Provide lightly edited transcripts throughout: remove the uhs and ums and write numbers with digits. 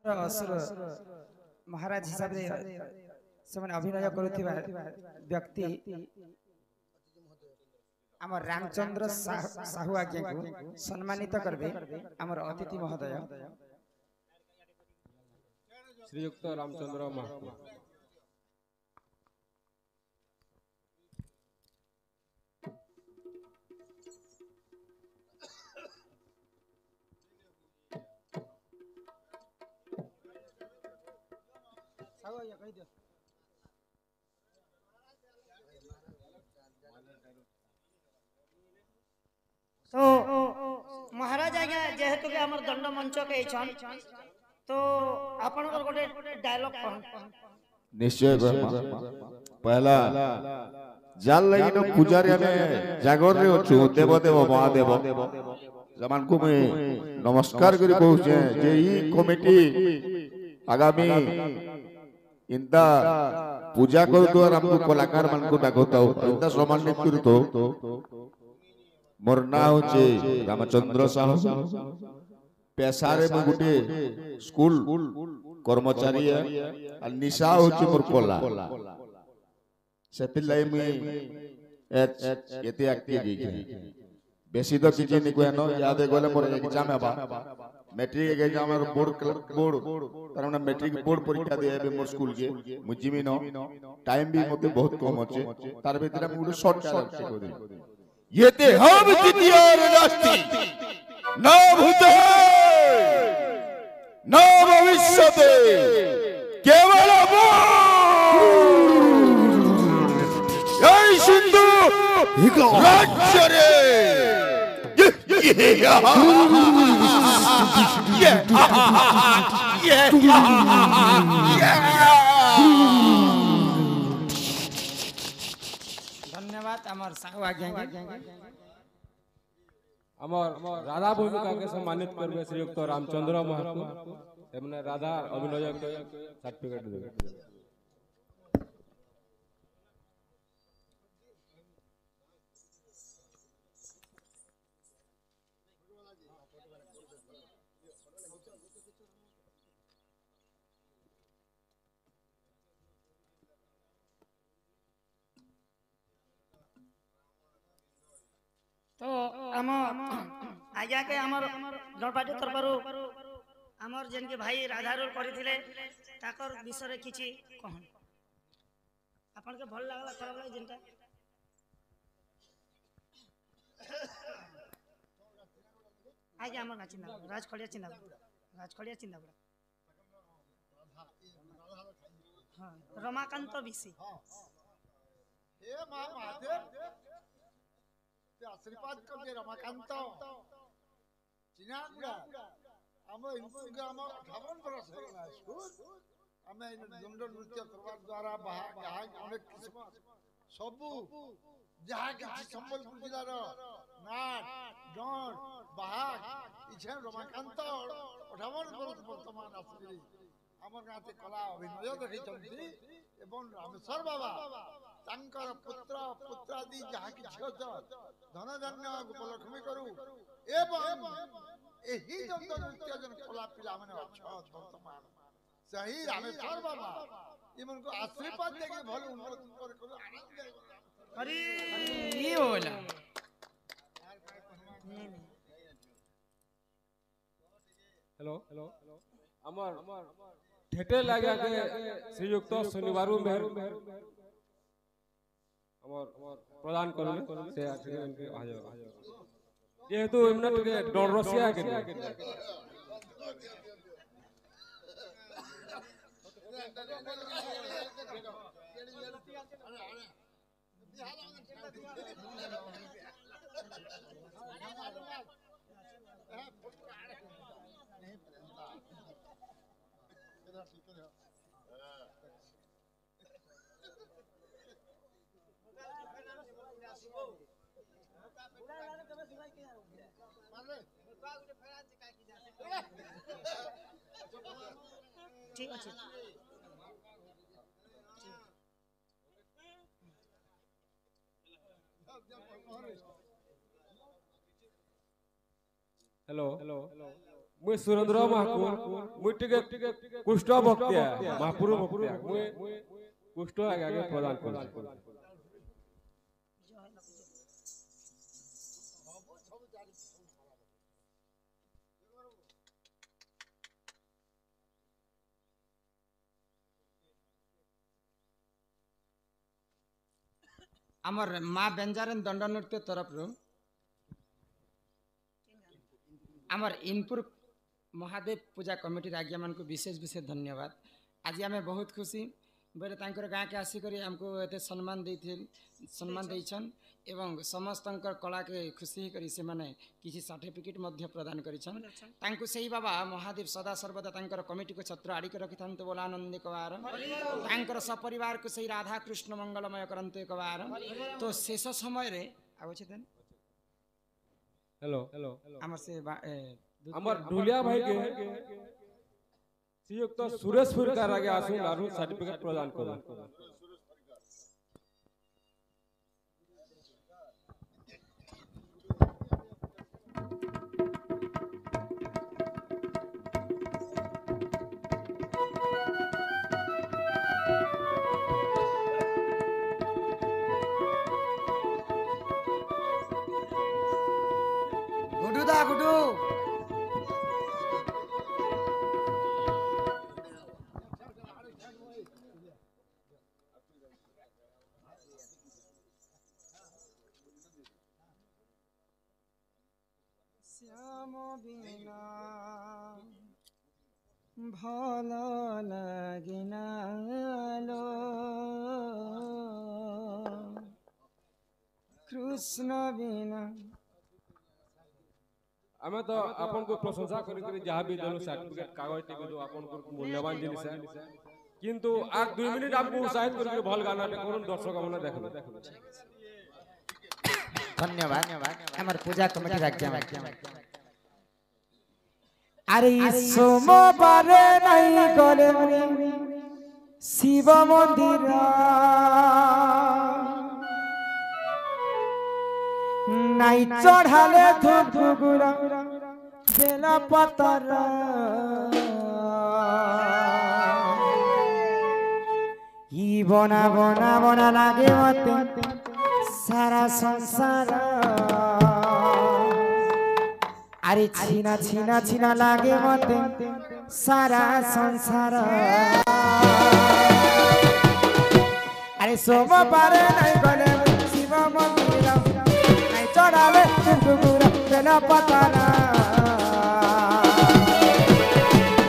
असुर महाराज हिसाब रे से अभिनय करुवा व्यक्ति आम रामचंद्र साहू आज्ञा को सम्मानित करबे आमर अतिथि महोदय श्रीयुक्त रामचंद्र महाकुमा। तो महाराज आज्ञा जेहेतु के हमर दंड मंच के छन तो आपण गोटे डायलॉग कहन। निश्चय पहला जान लगी न पूजारी में जागर रे अछु देव देव महादेव जमान को मैं नमस्कार करी कहू जे ई कमिटी आगामी इंता पूजा कर तो हमको कलाकार मान को डाकता इंता सम्मानित करू तो मोर ना होचे रामचंद्र साहू पेशारे में गुटे स्कूल कर्मचारी है निशा होची मोर कोला सेति लाई मी एते एक्टिव जी बेसी तो किछि नि कहनो याद गले मोर एग्जाम हेबा मैट्रिक एग्जाम और बोर्ड तार माने मैट्रिक बोर्ड परीक्षा दे एबे मोर स्कूल के मुजिमी नो टाइम भी मते बहुत कम अछि तार भीतर मु शॉर्ट शॉर्ट को दे ये ते हम जितियार नास्ति न भूते न भविष्यते केवल यही सिंधु राज्य रे धन्यवाद अमर साहू आज्ञा अमर राधा भूमिका के सम्मानित करबे श्रीयुक्त रामचंद्र महाकुमा एमने राधा अभिनय के सर्टिफिकेट देबे। तो आम आज्ञा के आमर गणपाटी तरफरु आमर जेन के भाई राधा रोल करथिले ताकर विषय रे किछि कहन आपन के भल लागला खराब लागला जेनटा आज्ञा आमर नाचिना राज खड़िया चिंदा हां रमाकांत बिसी हे मां महादेव आशीर्वाद कर दे रमाकांत चिनागुड़ा हम इंस्टाग्राम 58 बरस हो गला हमें दंड नृत्य करवा द्वारा बाहा अनेक किस्म सबु जहा के संबलपुर जिला रो नाट डॉन बाहा इछे रमाकांत 58 बरस वर्तमान आसी हमर गाते कला अभिनय देखै चलती एवं रामेश्वर बाबा तांकर पुत्र पुत्रादि जहा कि छियत धनधान्य उपलक्ष्मी करू एवं एही दंड नृत्य जन कला पिला माने अछ वर्तमान सही रामेश्वर बाबा इमन को आशीर्वाद देके भल उन्नति करू आनंद अरे ये होला हेलो अमर ठेटे लागा के श्रीयुक्त शनिवारु मेहर अमर प्रदान करले से आखिर इनके आ जाओ जेहेतु इमने के डर रसिया के ठीक अछि हेलो मुई सुरेंद्र महाकु मुई टिके कुष्ठ भक्तिया महापुरु भक्तिया मुई कुष्ठ आगे प्रदान कर आमर माँ बेंजारन दंड नृत्य तरफ रू आमर इनपुर महादेव पूजा कमिटी आज्ञा मान को विशेष विशेष धन्यवाद। आज आम बहुत खुशी बोले गाँ के आसिक आमको एते सम्मान देछन एवं समस्त कला के खुशी करी से माने किसी सर्टिफिकेट मध्य प्रदान करिछन। तांको सही बाबा महादेव सदा सर्वदा तांकर कमिटी को छत्र आड़ी के रखिथान्ते बोला आनंद एक बार तांकर सपरिवार को सही राधा कृष्ण मंगलमय करन्ते एक बार। तो शेष समय रे आउछ देन हेलो हमर से हमर डुलिया भाई के श्रीयुक्त सुरेश फुरकार आगे आसु आरु सर्टिफिकेट प्रदान करू। गुडू दा गुडू श्याम बिना भल लागिना लो कृष्ण बिना आमे तो आपन को प्रशंसा करी जहाँ भी देलु सर्टिफिकेट कागज टिके दो आपन को मूल्यवान जिनिस है किंतु आज 2 मिनट आपको उत्साहित करके भल गाना टे करून दर्शक हमने देखलो। धन्यवाद हमर पूजा कमिटी आज्ञा। अरे सोमवार नहीं गले शिव मंदिर नहीं चढ़ाले धूप गुरा बेला पतर ई बना बना बना लागे मते सारा संसार अरे छीना छीना छीना लागे मते सारा संसार। अरे सोमवार नहीं गले शिव मंदिर नहीं चढ़ावे गुरा बेला पतारा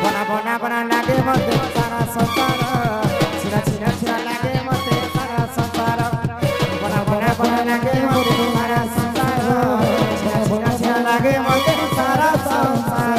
बना बना बना लागे मते सारा संसार छीना छीना छीना लागे मते सारा संसार बना बना बना लागे मते सारा संसार छीना छीना छीना लागे मते सारा संसार।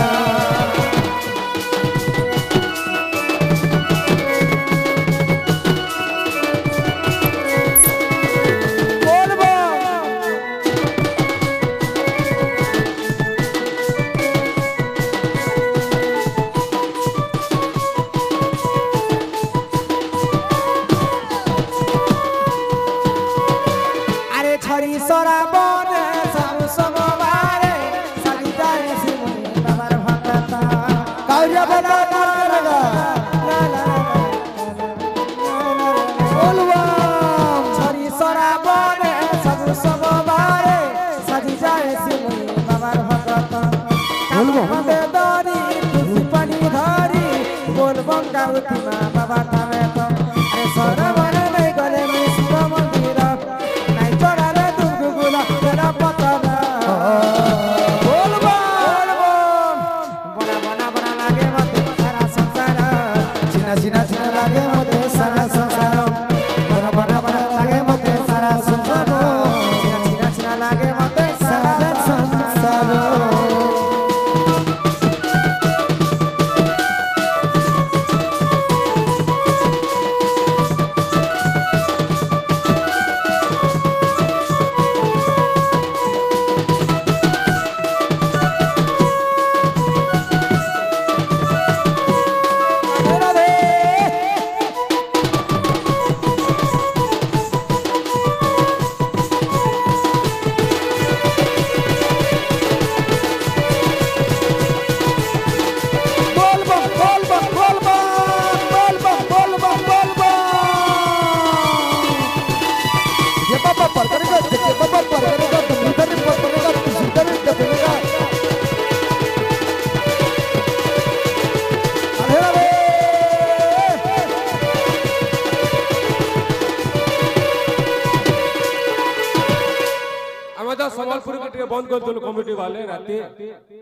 संबलपुर के टिके बंद कर देलु कमिटी वाले राते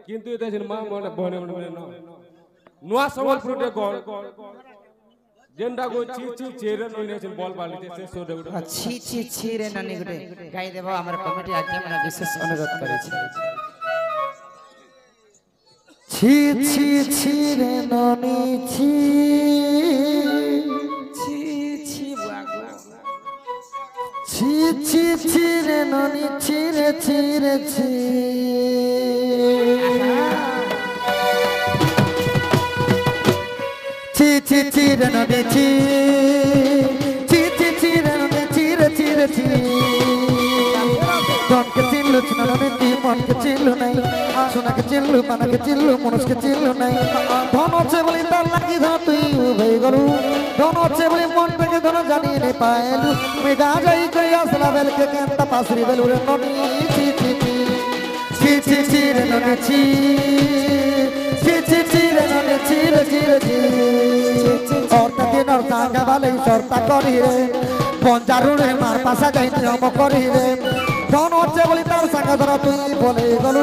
किंतु एते सिनेमा माने बने बने न नुआ संबलपुर टे गल जेंडा को ची ची चेरे नने सिन बॉल बाली से सो दे गुटे छी छी छी रे ननी गुटे गाई देबो हमर कमिटी आज्ञा माने विशेष अनुरोध करे छी छी छी छी रे ननी छी छी छी बुआ छी छी छी रे ननी छी रे छी रे छी छी छी छी रे ननी छी छी छी छी रे ननी छी रे छी रे छी Don ke cillu cina nanti mon ke cillu nai Suna ke cillu mana ke cillu munus ke cillu nai Dono cebali tar lagi dhatu bhai garu Dono cebali mon peke dono jani ne paelu Mega jai koi asla bel ke kenta pasri bel ure noni chi chi chi Chi chi chi re noni chi Chi chi chi re noni chi re chi re chi Orta din orta gavale sorta kori re Bonjaru re mar pasa jai niyam kori re Don hocche boli tar sanga dhara tui bole galu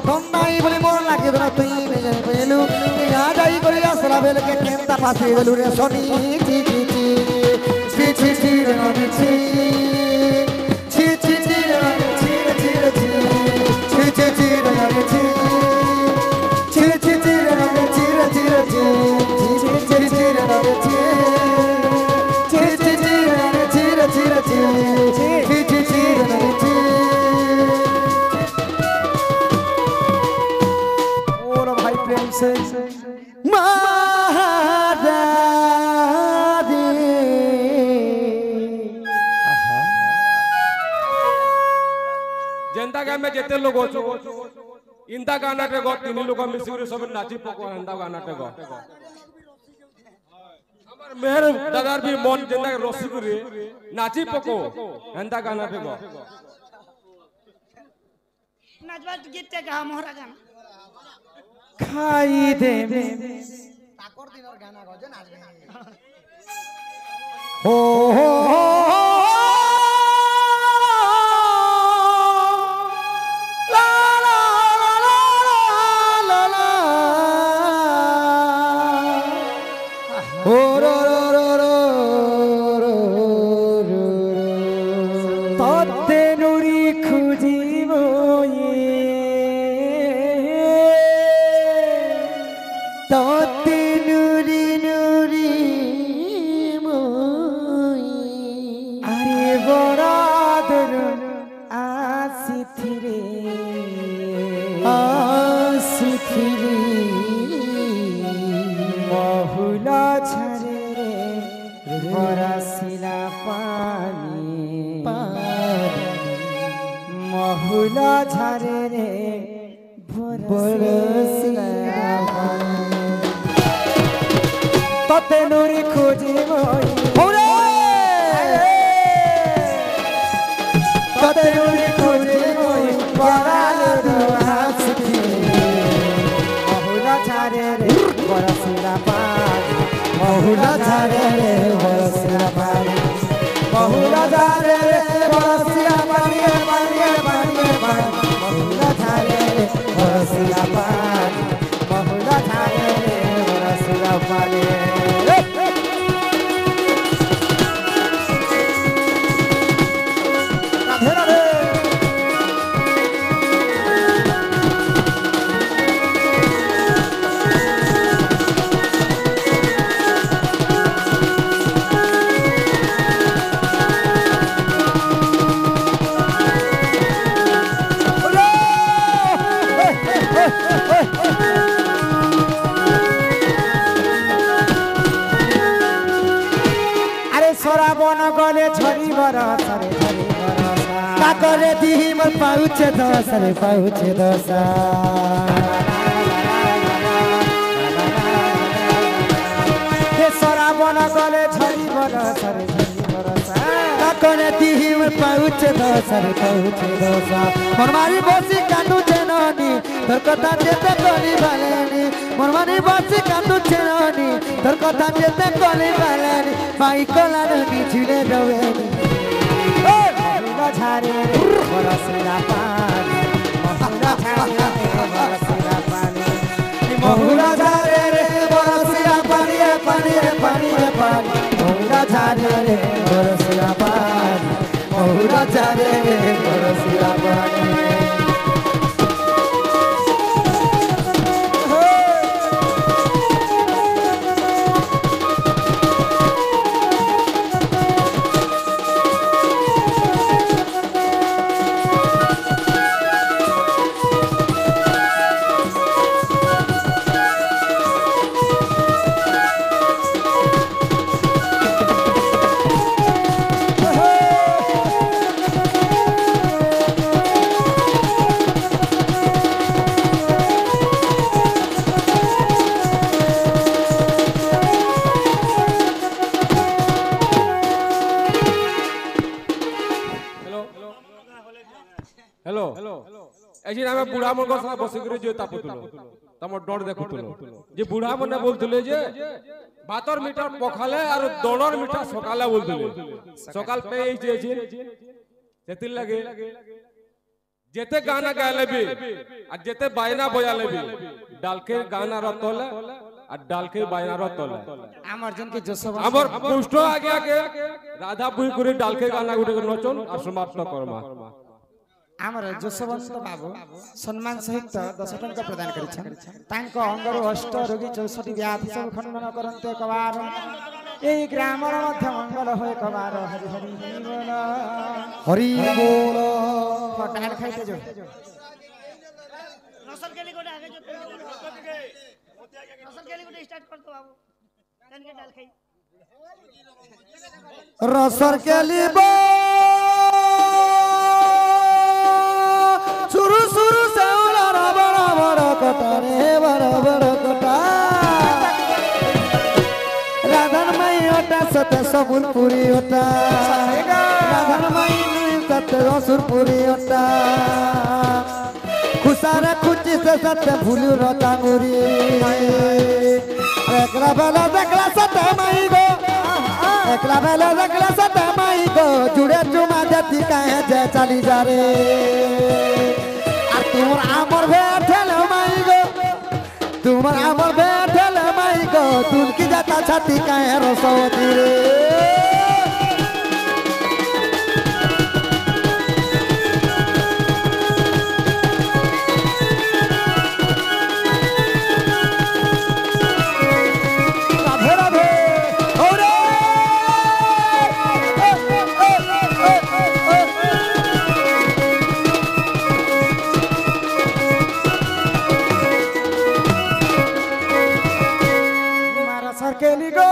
Don nai boli mor lagi dhara tui nije belu Ya jai kori asla bel ke kenta pasi belu re soni chi chi chi Chi chi chi re noni chi Chi chi chi re noni chi re chi re chi Chi chi chi re noni chi Chi chi chi re noni chi re chi re chi Chi chi chi re noni chi Chi chi chi re noni chi re chi re chi Chi chi chi re noni chi जनता का में जेते लोग होचो इंदा गाना टे गो तीन लोग मिसिर सब नाची पको इंदा गाना टे गो हमर मेहर दादार भी मन जनता के रसिकुरी नाची पको इंदा गाना टे गो नाचबा गीत टे गा मोहरा गाना खाई दे ताकोर दिनर गाना गजे नाचबे हो ला ला ला ला ला हो रो रो रो रो रो तते नुरी खुजिबो तते नुरी नुरी আরে বরাদর আসিথিরে আসিথিরে মহুলা ঝরে রে বরসিলা পানি মহুলা ঝরে রে বরসিলা পানি ততে নুরি খুঁজিব Tadururi khuje moi paralo duasthi Mahula chare re barasila pani Mahula chare re barasila pani Mahula chare re barasila pani pani pani pani Mahula chare re barasila pani Mahula chare re barasila pani শ্রাবণ গলে ঝরি বরসা রে ঝরি বরসা কাকরে দিহি মোর পাউছে দশা রে পাউছে দশা হে শ্রাবণ গলে ঝরি বরসা রে ঝরি বরসা কাকরে দিহি মোর পাউছে দশা রে পাউছে দশা মোর মারি বসি কান্দুছে ননি তোর কথা যেতে করি ভালেনি মোর মারি বসি কান্দুছে ননি তোর কথা যেতে করি ভালেনি মাই কলার নিঝুলে রবেনি মহুলা ঝাড়ে বরসিরা পানি মহুরা ঝাড়ে বরসিরা পানি মহুরা ঝাড়ে রে বরসিরা পানি রে পানি রে পানি রে পানি মহুরা ঝাড়ে রে বরসিরা পানি মহুরা ঝাড়ে রে বরসিরা পানি हेलो ऐसे आमे बुढ़ा मन को बसी करे जो तापुतलो तमर डर देखुतलो जे बुढ़ा मन बोलतले जे भातर मीठा पखाले और दोनर मीठा सकाले बोलतले सकाल पे जे सेतिल लगे जेते गाना गाले भी और जेते बायना बजाले भी डाल के गाना रतले और डाल के बायना रतले আমার জনকে যশোবন্ত हमर पुष्ट आगे आगे राधा पुई करे डाल के गाना गुटे नचन और समाप्त करमा আমার যশোবন্ত বাবু সম্মান সহিত 10 টঙ্কা প্রদান করেছেন তাঙ্ক অঙ্গରୁ অষ্ট রোগী 64 ব্যাধি সব খণ্ডন করন্তে কবার এই গ্রামর মধ্য মঙ্গল হয়ে কবার হরি হরি বল হরি বল পটাল খাইতে যাও नसल के लिए कोटे आगे जो नसल के लिए कोटे स्टार्ट कर दो बाबू तन के डाल खाई রসর কেলিব সুরু সুরু সেওলার বড় বড় কটা রে বড় বড় কটা রাধার মাই ওটা সতে সবুর পুরি ওটা রাধার মাই সতে রসুর পুরি ওটা খুসারা খুচি সে সতে ভুলু রতা মুরি একলা বেলা দেখলা সতে মাই গো একলা বেলা দেখলা সতে মাই গো জুড়ে চুমা জাতি কাহে যে চালি যা রে আর তোমার আমর ভেঠেল মাই গো তোমার আমর ভেঠেল মাই গো তুলকি যাতা ছাতি কাহে রসবতী রে কেলি গো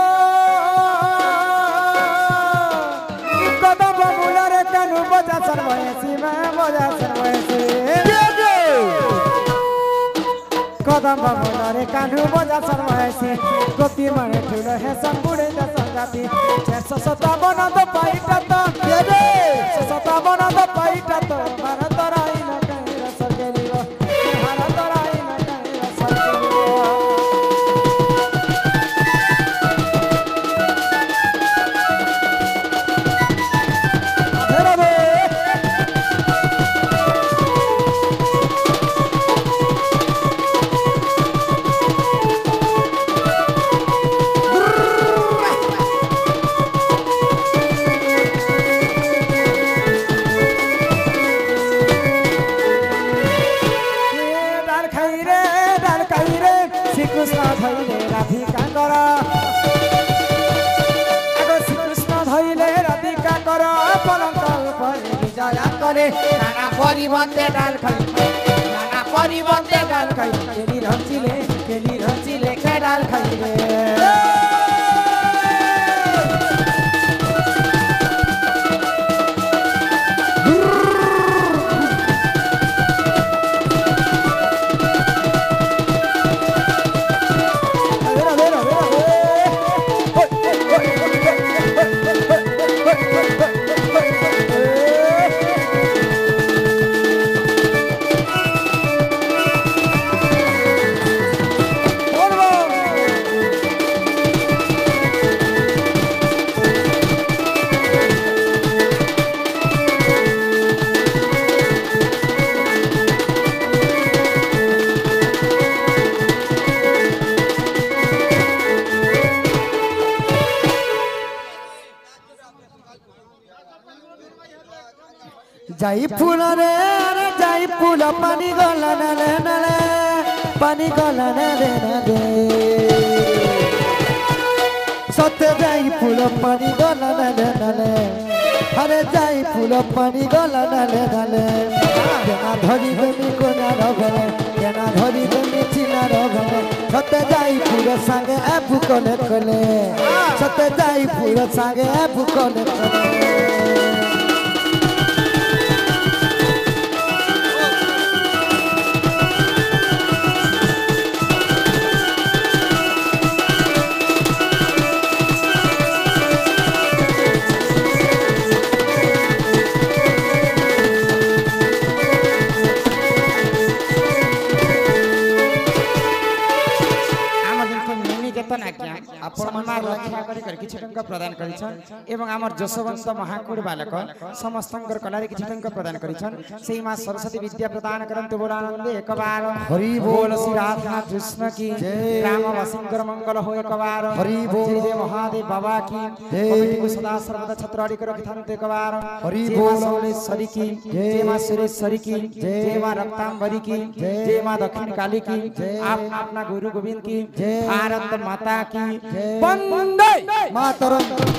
কদম বাবুলারে কানু বজা সরবয়সি মা বজা সরবয়সি কদম বাবুলারে কানু বজা সরবয়সি গোপী মানে ঠুলো হে সম্বুড়ে দা সংগাতি 657 দ পাইটা তো রে 657 দ পাইটা তো ভারত রাই না কাই রস কেলি গো ভারত রাই না কাই রস কেলি গো শ্রীকৃষ্ণ ধইলে রাধিকা কর শ্রীকৃষ্ণ ধইলে রাধিকা কর পলঙ্ক উপরে বিজয়া করে নানা পরিবর্তে ডাল খাই নানা পরিবর্তে ডাল খাই কেলি রঞ্চিলে কে ডাল খাইবে যাই ফুল রে আরে যাই ফুল পানি গলা নালে নালে পানি গলা নালে নালে সতে যাই ফুল পানি গলা নালে নালে আরে যাই ফুল পানি গলা নালে নালে কেনা ধরি তুমি কোনা রগলে কেনা ধরি তুমি চিনা রগলে সতে যাই ফুল সাঙ্গে আপু কলে কলে সতে যাই ফুল সাঙ্গে আপু কলে কলে কিছু টঙ্কা প্রদান করেছেন এবং আমার যশবন্ত মহাকুর বালক সমস্তঙ্কর কলারে কিছু টঙ্কা প্রদান করেছেন সেই মা সরস্বতী বিদ্যা প্রদান করন্তু বলানন্দে একবার হরি বল শ্রী রাধা কৃষ্ণ কি গ্রামবাসীঙ্কর মঙ্গল হো একবার হরি বল জয় মহাদেব বাবা কি কমিটিକୁ সদা সর্বদা ছত্রাড়ি করে রখিথান্তু একবার হরি জয় মা সৌলেশ্বরী কি জয় মা সুরেশ্বরী কি জয় মা রক্তাম্বরী কি জয় মা দক্ষিণ কালী কি आप अपना गुरु गोविंद की भारत माता की वंदे मातरम।